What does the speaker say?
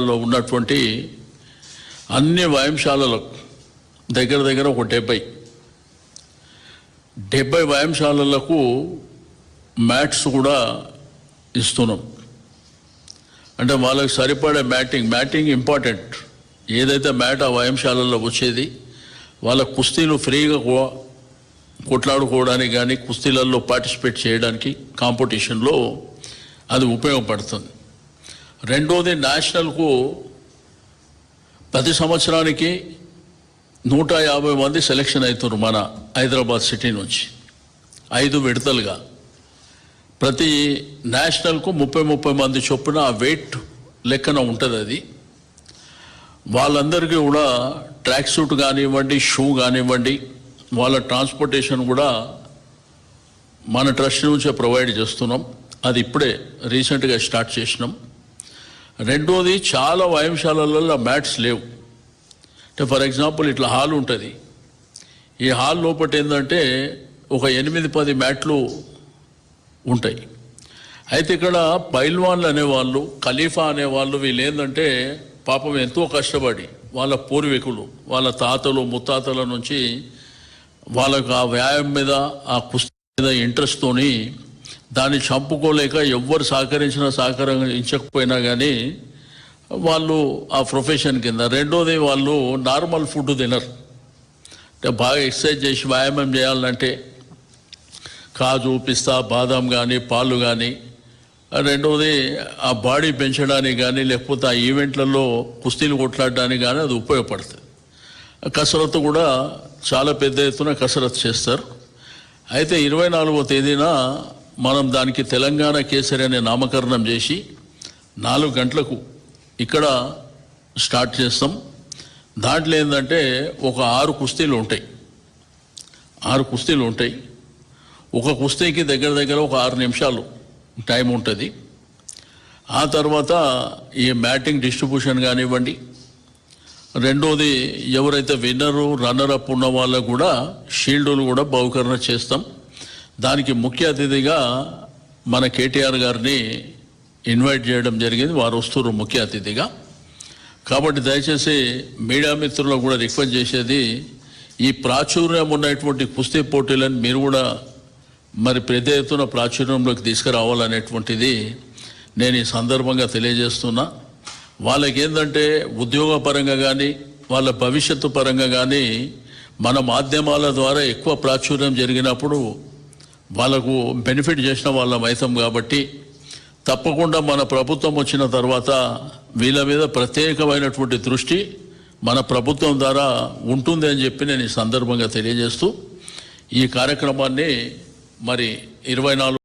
లో ఉన్నటువంటి అన్ని వ్యాయామశాలలకు దగ్గర ఒక 70 వ్యాయామశాలలకు మ్యాట్స్ కూడా ఇస్తున్నాం. అంటే వాళ్ళకి సరిపడే మ్యాటింగ్ ఇంపార్టెంట్. ఏదైతే మ్యాట్ ఆ వ్యాయామశాలల్లో వచ్చేది వాళ్ళ కుస్తీలు ఫ్రీగా కొట్లాడుకోవడానికి కానీ కుస్తీలలో పార్టిసిపేట్ చేయడానికి కాంపిటీషన్లో అది ఉపయోగపడుతుంది. రెండోది నేషనల్కు ప్రతి సంవత్సరానికి 150 మంది సెలెక్షన్ అవుతున్నారు మన హైదరాబాద్ సిటీ నుంచి 5 విడతలుగా. ప్రతి నేషనల్కు 30 మంది చొప్పున ఆ వెయిట్ లెక్కన ఉంటుంది. అది వాళ్ళందరికీ కూడా ట్రాక్ సూట్ కానివ్వండి, షూ కానివ్వండి, వాళ్ళ ట్రాన్స్పోర్టేషన్ కూడా మన ట్రస్ట్ నుంచే ప్రొవైడ్ చేస్తున్నాం. అది ఇప్పుడే రీసెంట్గా స్టార్ట్ చేసినాం. రెండోది చాలా వ్యాయామశాలలలో మ్యాట్స్ లేవు. అంటే ఫర్ ఎగ్జాంపుల్ ఇట్లా హాల్ ఉంటుంది. ఈ హాల్ లోపల ఏంటంటే ఒక 8-10 మ్యాట్లు ఉంటాయి. అయితే ఇక్కడ పైల్వాన్లు అనేవాళ్ళు, ఖలీఫా అనేవాళ్ళు, వీళ్ళు ఏంటంటే పాపం ఎంతో కష్టపడి వాళ్ళ పూర్వీకులు, వాళ్ళ తాతలు ముత్తాతల నుంచి వాళ్ళకు ఆ వ్యాయామం మీద, ఆ కుస్తీ మీద ఇంట్రెస్ట్తోని దాన్ని చంపుకోలేక ఎవ్వరు సహకరించకపోయినా కానీ వాళ్ళు ఆ ప్రొఫెషన్ కింద. రెండోది వాళ్ళు నార్మల్ ఫుడ్ తినరు. అంటే బాగా ఎక్సర్సైజ్ చేసి వ్యాయామం చేయాలంటే కాజు, పిస్తా, బాదాం కానీ, పాలు కానీ, రెండవది ఆ బాడీ పెంచడానికి కానీ లేకపోతే ఆ ఈవెంట్లలో కుస్తీలు కొట్లాడడానికి కానీ అది ఉపయోగపడుతుంది. కసరత్తు కూడా చాలా పెద్ద ఎత్తున కసరత్తు చేస్తారు. అయితే 24వ తేదీన మనం దానికి తెలంగాణ కేసరి అనే నామకరణం చేసి 4 గంటలకు ఇక్కడ స్టార్ట్ చేస్తాం. దాంట్లో ఏంటంటే ఒక 6 కుస్తీలు ఉంటాయి. 6 కుస్తీలు ఉంటాయి. ఒక కుస్తీకి దగ్గర ఒక 6 నిమిషాలు టైం ఉంటుంది. ఆ తర్వాత ఈ మ్యాటింగ్ డిస్ట్రిబ్యూషన్ కానివ్వండి, రెండోది ఎవరైతే విన్నరు రన్నరప్ ఉన్న వాళ్ళకు కూడా షీల్డులు కూడా బహుకరణ చేస్తాం. దానికి ముఖ్య అతిథిగా మన కేటీఆర్ గారిని ఇన్వైట్ చేయడం జరిగింది. వారు వస్తున్నారు ముఖ్య అతిథిగా. కాబట్టి దయచేసి మీడియా మిత్రులకు కూడా రిక్వెస్ట్ చేసేది, ఈ ప్రాచుర్యం ఉన్నటువంటి కుస్తీ పోటీలను మీరు కూడా మరి పెద్ద ఎత్తున ప్రాచుర్యంలోకి తీసుకురావాలనేటువంటిది నేను ఈ సందర్భంగా తెలియజేస్తున్నా. వాళ్ళకి ఏంటంటే ఉద్యోగపరంగా కానీ వాళ్ళ భవిష్యత్తు పరంగా కానీ మన మాధ్యమాల ద్వారా ఎక్కువ ప్రాచుర్యం జరిగినప్పుడు వాళ్ళకు బెనిఫిట్ చేసిన వాళ్ళం అవుతాం. కాబట్టి తప్పకుండా మన ప్రభుత్వం వచ్చిన తర్వాత వీళ్ళ మీద ప్రత్యేకమైనటువంటి దృష్టి మన ప్రభుత్వం ద్వారా ఉంటుంది అని చెప్పి నేను ఈ సందర్భంగా తెలియజేస్తూ ఈ కార్యక్రమాన్ని మరి 24